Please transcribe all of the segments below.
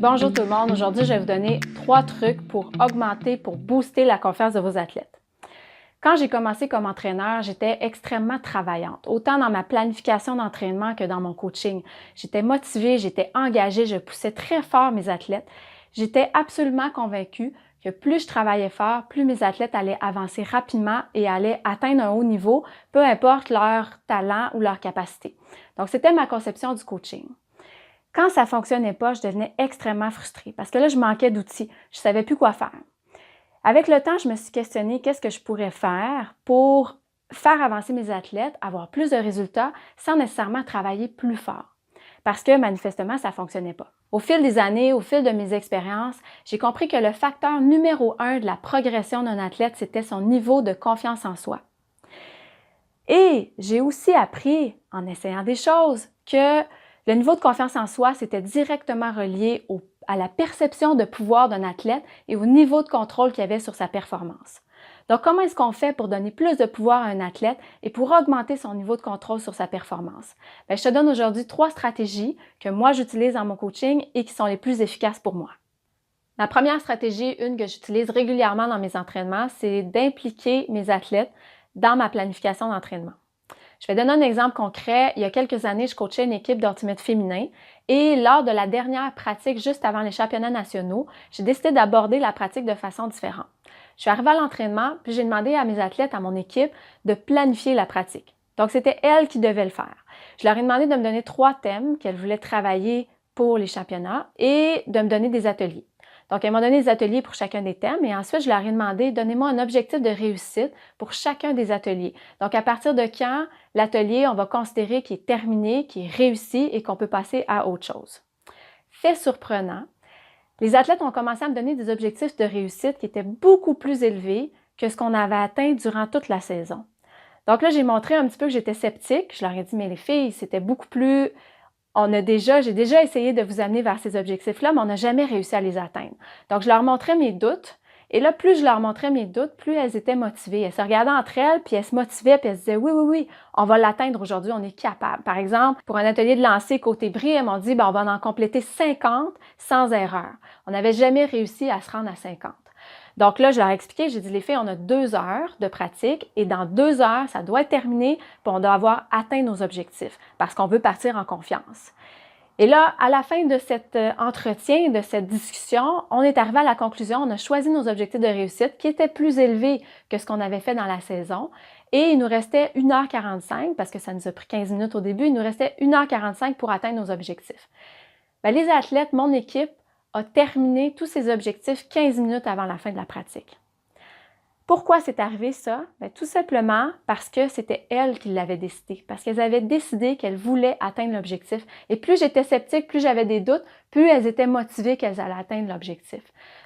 Bonjour tout le monde, aujourd'hui je vais vous donner 3 trucs pour augmenter, pour booster la confiance de vos athlètes. Quand j'ai commencé comme entraîneur, j'étais extrêmement travaillante, autant dans ma planification d'entraînement que dans mon coaching. J'étais motivée, j'étais engagée, je poussais très fort mes athlètes. J'étais absolument convaincue que plus je travaillais fort, plus mes athlètes allaient avancer rapidement et allaient atteindre un haut niveau, peu importe leur talent ou leur capacité. Donc c'était ma conception du coaching. Quand ça ne fonctionnait pas, je devenais extrêmement frustrée parce que là, je manquais d'outils. Je ne savais plus quoi faire. Avec le temps, je me suis questionnée qu'est-ce que je pourrais faire pour faire avancer mes athlètes, avoir plus de résultats sans nécessairement travailler plus fort. Parce que manifestement, ça ne fonctionnait pas. Au fil des années, au fil de mes expériences, j'ai compris que le facteur numéro 1 de la progression d'un athlète, c'était son niveau de confiance en soi. Et j'ai aussi appris, en essayant des choses, que le niveau de confiance en soi, c'était directement relié à la perception de pouvoir d'un athlète et au niveau de contrôle qu'il avait sur sa performance. Donc, comment est-ce qu'on fait pour donner plus de pouvoir à un athlète et pour augmenter son niveau de contrôle sur sa performance? Bien, je te donne aujourd'hui 3 stratégies que moi j'utilise dans mon coaching et qui sont les plus efficaces pour moi. La première stratégie, une que j'utilise régulièrement dans mes entraînements, c'est d'impliquer mes athlètes dans ma planification d'entraînement. Je vais donner un exemple concret. Il y a quelques années, je coachais une équipe d'ultimate féminin et lors de la dernière pratique, juste avant les championnats nationaux, j'ai décidé d'aborder la pratique de façon différente. Je suis arrivée à l'entraînement, puis j'ai demandé à mes athlètes, à mon équipe, de planifier la pratique. Donc, c'était elles qui devaient le faire. Je leur ai demandé de me donner 3 thèmes qu'elles voulaient travailler pour les championnats et de me donner des ateliers. Donc, elles m'ont donné des ateliers pour chacun des thèmes et ensuite, je leur ai demandé, donnez-moi un objectif de réussite pour chacun des ateliers. Donc, à partir de quand l'atelier, on va considérer qu'il est terminé, qu'il est réussi et qu'on peut passer à autre chose. Fait surprenant, les athlètes ont commencé à me donner des objectifs de réussite qui étaient beaucoup plus élevés que ce qu'on avait atteint durant toute la saison. Donc là, j'ai montré un petit peu que j'étais sceptique. Je leur ai dit, mais les filles, c'était beaucoup plus... J'ai déjà essayé de vous amener vers ces objectifs-là, mais on n'a jamais réussi à les atteindre. Donc, je leur montrais mes doutes. Et là, plus je leur montrais mes doutes, plus elles étaient motivées. Elles se regardaient entre elles, puis elles se motivaient, puis elles se disaient « Oui, on va l'atteindre aujourd'hui, on est capable. » Par exemple, pour un atelier de lancer côté bris, elles m'ont dit « On va en compléter 50 sans erreur. » On n'avait jamais réussi à se rendre à 50. Donc là, je leur ai expliqué, j'ai dit, les filles, on a 2 heures de pratique et dans 2 heures, ça doit être terminé, puis on doit avoir atteint nos objectifs parce qu'on veut partir en confiance. Et là, à la fin de cet entretien, de cette discussion, on est arrivé à la conclusion, on a choisi nos objectifs de réussite qui étaient plus élevés que ce qu'on avait fait dans la saison. Et il nous restait 1h45, parce que ça nous a pris 15 minutes au début, il nous restait 1h45 pour atteindre nos objectifs. Bien, les athlètes, mon équipe, a terminé tous ses objectifs 15 minutes avant la fin de la pratique. Pourquoi c'est arrivé ça? Bien, tout simplement parce que c'était elles qui l'avaient décidé, parce qu'elles avaient décidé qu'elles voulaient atteindre l'objectif. Et plus j'étais sceptique, plus j'avais des doutes, plus elles étaient motivées qu'elles allaient atteindre l'objectif.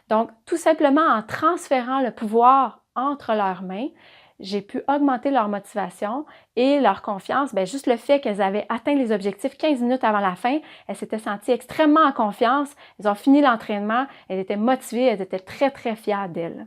Donc, tout simplement en transférant le pouvoir entre leurs mains, j'ai pu augmenter leur motivation et leur confiance. Bien, juste le fait qu'elles avaient atteint les objectifs 15 minutes avant la fin, elles s'étaient senties extrêmement en confiance. Elles ont fini l'entraînement, elles étaient motivées, elles étaient très, très fières d'elles.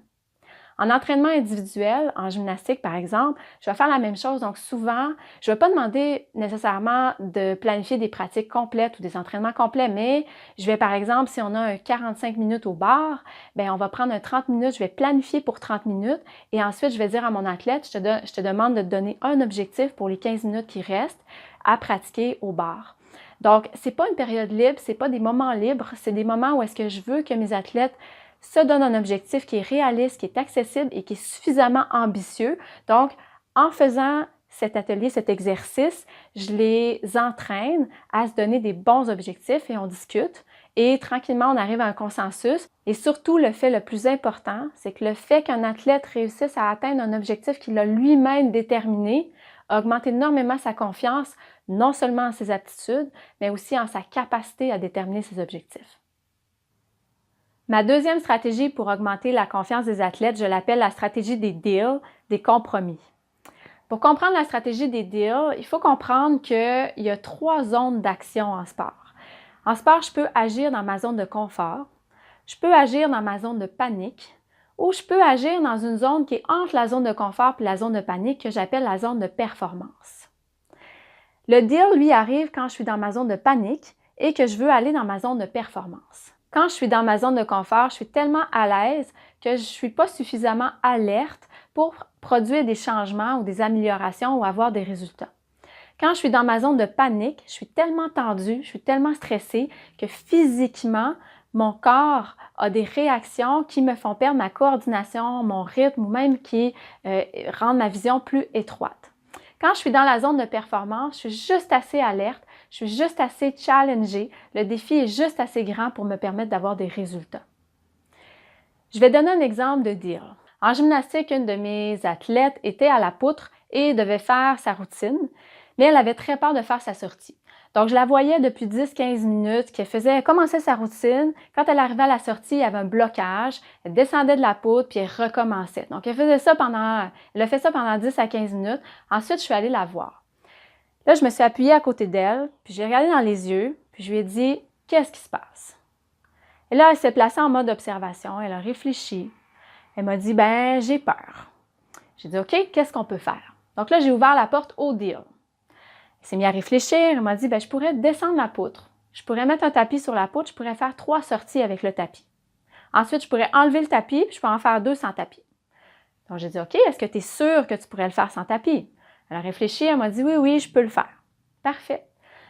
En entraînement individuel, en gymnastique par exemple, je vais faire la même chose. Donc souvent, je ne vais pas demander nécessairement de planifier des pratiques complètes ou des entraînements complets, mais je vais par exemple, si on a un 45 minutes au bar, bien on va prendre un 30 minutes, je vais planifier pour 30 minutes et ensuite je vais dire à mon athlète, je te demande de te donner un objectif pour les 15 minutes qui restent à pratiquer au bar. Donc, ce n'est pas une période libre, ce n'est pas des moments libres, c'est des moments où est-ce que je veux que mes athlètes se donne un objectif qui est réaliste, qui est accessible et qui est suffisamment ambitieux. Donc, en faisant cet atelier, cet exercice, je les entraîne à se donner des bons objectifs et on discute. Et tranquillement, on arrive à un consensus. Et surtout, le fait le plus important, c'est que le fait qu'un athlète réussisse à atteindre un objectif qu'il a lui-même déterminé augmente énormément sa confiance, non seulement en ses aptitudes, mais aussi en sa capacité à déterminer ses objectifs. Ma deuxième stratégie pour augmenter la confiance des athlètes, je l'appelle la stratégie des deals, des compromis. Pour comprendre la stratégie des deals, il faut comprendre qu'il y a 3 zones d'action en sport. En sport, je peux agir dans ma zone de confort, je peux agir dans ma zone de panique ou je peux agir dans une zone qui est entre la zone de confort et la zone de panique que j'appelle la zone de performance. Le deal, lui, arrive quand je suis dans ma zone de panique et que je veux aller dans ma zone de performance. Quand je suis dans ma zone de confort, je suis tellement à l'aise que je ne suis pas suffisamment alerte pour produire des changements ou des améliorations ou avoir des résultats. Quand je suis dans ma zone de panique, je suis tellement tendue, je suis tellement stressée que physiquement, mon corps a des réactions qui me font perdre ma coordination, mon rythme ou même qui rendent ma vision plus étroite. Quand je suis dans la zone de performance, je suis juste assez alerte, je suis juste assez challengée, le défi est juste assez grand pour me permettre d'avoir des résultats. Je vais donner un exemple de deal. En gymnastique, une de mes athlètes était à la poutre et devait faire sa routine, mais elle avait très peur de faire sa sortie. Donc, je la voyais depuis 10-15 minutes qu'elle commençait sa routine. Quand elle arrivait à la sortie, il y avait un blocage. Elle descendait de la poutre puis elle recommençait. Donc, elle a fait ça pendant 10 à 15 minutes. Ensuite, je suis allée la voir. Là, je me suis appuyée à côté d'elle, puis j'ai regardé dans les yeux, puis je lui ai dit « Qu'est-ce qui se passe? » Et là, elle s'est placée en mode observation. Elle a réfléchi. Elle m'a dit « Ben, j'ai peur. » J'ai dit « OK, qu'est-ce qu'on peut faire? » Donc là, j'ai ouvert la porte au deal. Elle s'est mise à réfléchir. Elle m'a dit, je pourrais descendre la poutre. Je pourrais mettre un tapis sur la poutre. Je pourrais faire 3 sorties avec le tapis. Ensuite, je pourrais enlever le tapis, puis je pourrais en faire 2 sans tapis. Donc, j'ai dit, OK, est-ce que tu es sûre que tu pourrais le faire sans tapis? Elle a réfléchi. Elle m'a dit, oui, je peux le faire. Parfait.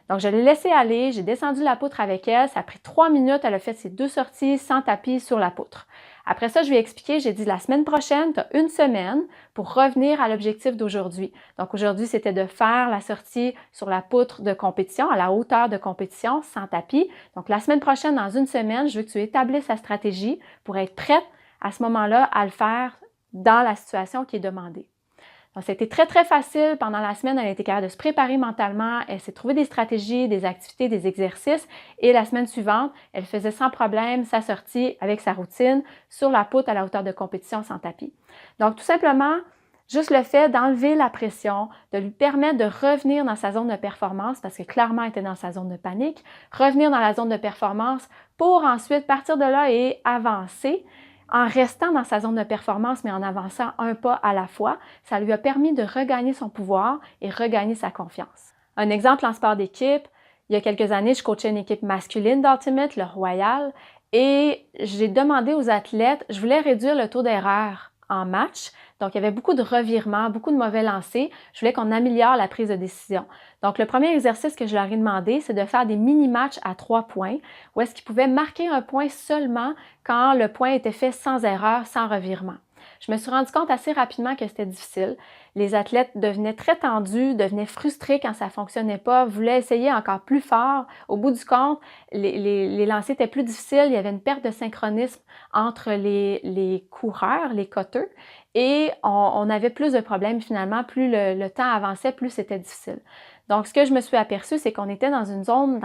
Donc, je l'ai laissé aller. J'ai descendu la poutre avec elle. Ça a pris 3 minutes. Elle a fait ses 2 sorties sans tapis sur la poutre. Après ça, je lui ai expliqué, j'ai dit la semaine prochaine, tu as une semaine pour revenir à l'objectif d'aujourd'hui. Donc aujourd'hui, c'était de faire la sortie sur la poutre de compétition, à la hauteur de compétition, sans tapis. Donc la semaine prochaine, dans une semaine, je veux que tu établisses ta stratégie pour être prête à ce moment-là à le faire dans la situation qui est demandée. Donc, c'était très, très facile. Pendant la semaine, elle a été capable de se préparer mentalement. Elle s'est trouvé des stratégies, des activités, des exercices. Et la semaine suivante, elle faisait sans problème sa sortie avec sa routine sur la poutre à la hauteur de compétition sans tapis. Donc, tout simplement, juste le fait d'enlever la pression, de lui permettre de revenir dans sa zone de performance, parce que clairement, elle était dans sa zone de panique, revenir dans la zone de performance pour ensuite partir de là et avancer en restant dans sa zone de performance, mais en avançant un pas à la fois. Ça lui a permis de regagner son pouvoir et regagner sa confiance. Un exemple en sport d'équipe, il y a quelques années, je coachais une équipe masculine d'Ultimate, le Royal, et j'ai demandé aux athlètes, je voulais réduire le taux d'erreur en match. Donc, il y avait beaucoup de revirements, beaucoup de mauvais lancers. Je voulais qu'on améliore la prise de décision. Donc, le premier exercice que je leur ai demandé, c'est de faire des mini-matchs à 3 points, où est-ce qu'ils pouvaient marquer un point seulement quand le point était fait sans erreur, sans revirement. Je me suis rendu compte assez rapidement que c'était difficile. Les athlètes devenaient très tendus, devenaient frustrés quand ça ne fonctionnait pas, voulaient essayer encore plus fort. Au bout du compte, les lancers étaient plus difficiles. Il y avait une perte de synchronisme entre les coureurs, les cutters, et on avait plus de problèmes finalement. Plus le temps avançait, plus c'était difficile. Donc, ce que je me suis aperçue, c'est qu'on était dans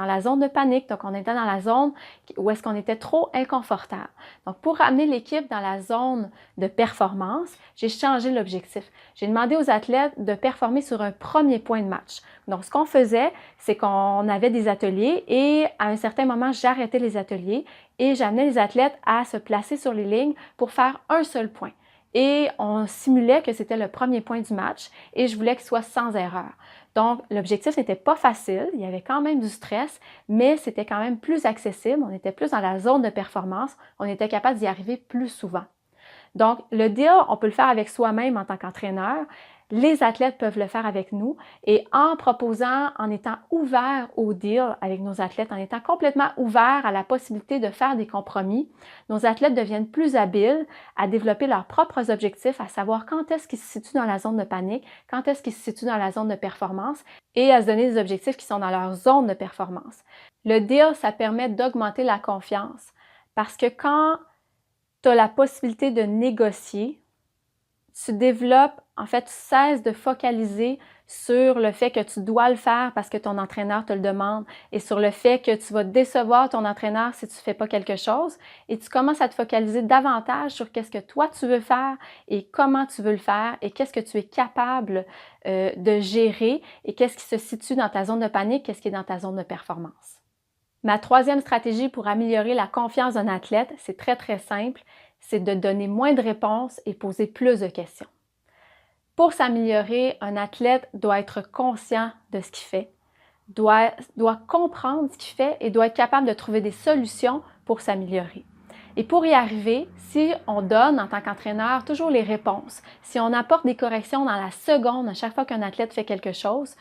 la zone de panique. Donc, on était dans la zone où est-ce qu'on était trop inconfortable. Donc, pour ramener l'équipe dans la zone de performance, j'ai changé l'objectif. J'ai demandé aux athlètes de performer sur un premier point de match. Donc, ce qu'on faisait, c'est qu'on avait des ateliers et à un certain moment, j'arrêtais les ateliers et j'amenais les athlètes à se placer sur les lignes pour faire un seul point. Et on simulait que c'était le premier point du match et je voulais qu'il soit sans erreur. Donc, l'objectif n'était pas facile, il y avait quand même du stress, mais c'était quand même plus accessible, on était plus dans la zone de performance, on était capable d'y arriver plus souvent. Donc, le deal, on peut le faire avec soi-même en tant qu'entraîneur. Les athlètes peuvent le faire avec nous et en proposant, en étant ouvert au deal avec nos athlètes, en étant complètement ouvert à la possibilité de faire des compromis, nos athlètes deviennent plus habiles à développer leurs propres objectifs, à savoir quand est-ce qu'ils se situent dans la zone de panique, quand est-ce qu'ils se situent dans la zone de performance et à se donner des objectifs qui sont dans leur zone de performance. Le deal, ça permet d'augmenter la confiance parce que quand tu as la possibilité de négocier, tu développes, en fait, tu cesses de focaliser sur le fait que tu dois le faire parce que ton entraîneur te le demande et sur le fait que tu vas décevoir ton entraîneur si tu ne fais pas quelque chose et tu commences à te focaliser davantage sur qu'est-ce que toi tu veux faire et comment tu veux le faire et qu'est-ce que tu es capable de gérer et qu'est-ce qui se situe dans ta zone de panique, qu'est-ce qui est dans ta zone de performance. Ma troisième stratégie pour améliorer la confiance d'un athlète, c'est très, très simple, c'est de donner moins de réponses et poser plus de questions. Pour s'améliorer, un athlète doit être conscient de ce qu'il fait, doit comprendre ce qu'il fait et doit être capable de trouver des solutions pour s'améliorer. Et pour y arriver, si on donne en tant qu'entraîneur toujours les réponses, si on apporte des corrections dans la seconde à chaque fois qu'un athlète fait quelque chose,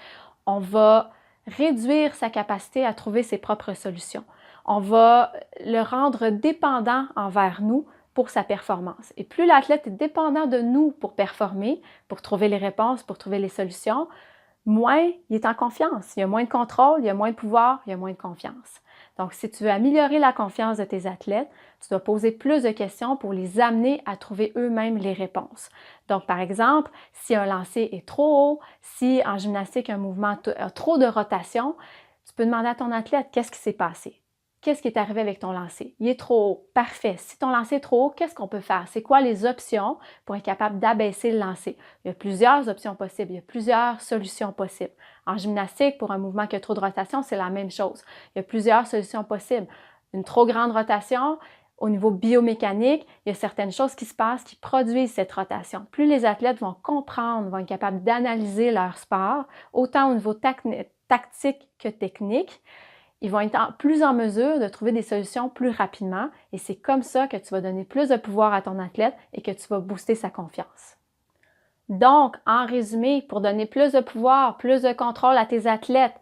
on va réduire sa capacité à trouver ses propres solutions. On va le rendre dépendant envers nous pour sa performance. Et plus l'athlète est dépendant de nous pour performer, pour trouver les réponses, pour trouver les solutions, moins il est en confiance. Il y a moins de contrôle, il y a moins de pouvoir, il y a moins de confiance. Donc, si tu veux améliorer la confiance de tes athlètes, tu dois poser plus de questions pour les amener à trouver eux-mêmes les réponses. Donc, par exemple, si un lancer est trop haut, si en gymnastique un mouvement a trop de rotation, tu peux demander à ton athlète qu'est-ce qui s'est passé. Qu'est-ce qui est arrivé avec ton lancer? Il est trop haut. Parfait. Si ton lancer est trop haut, qu'est-ce qu'on peut faire? C'est quoi les options pour être capable d'abaisser le lancer? Il y a plusieurs options possibles. Il y a plusieurs solutions possibles. En gymnastique, pour un mouvement qui a trop de rotation, c'est la même chose. Il y a plusieurs solutions possibles. Une trop grande rotation, au niveau biomécanique, il y a certaines choses qui se passent qui produisent cette rotation. Plus les athlètes vont comprendre, vont être capables d'analyser leur sport, autant au niveau tactique que technique, ils vont être plus en mesure de trouver des solutions plus rapidement et c'est comme ça que tu vas donner plus de pouvoir à ton athlète et que tu vas booster sa confiance. Donc, en résumé, pour donner plus de pouvoir, plus de contrôle à tes athlètes,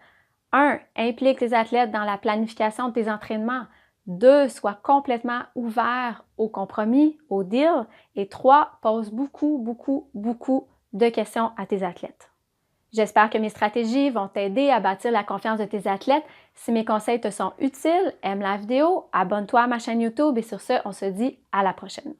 1. Implique les athlètes dans la planification de tes entraînements. 2. Sois complètement ouvert au compromis, au deal. Et 3. Pose beaucoup de questions à tes athlètes. J'espère que mes stratégies vont t'aider à bâtir la confiance de tes athlètes. Si mes conseils te sont utiles, aime la vidéo, abonne-toi à ma chaîne YouTube et sur ce, on se dit à la prochaine.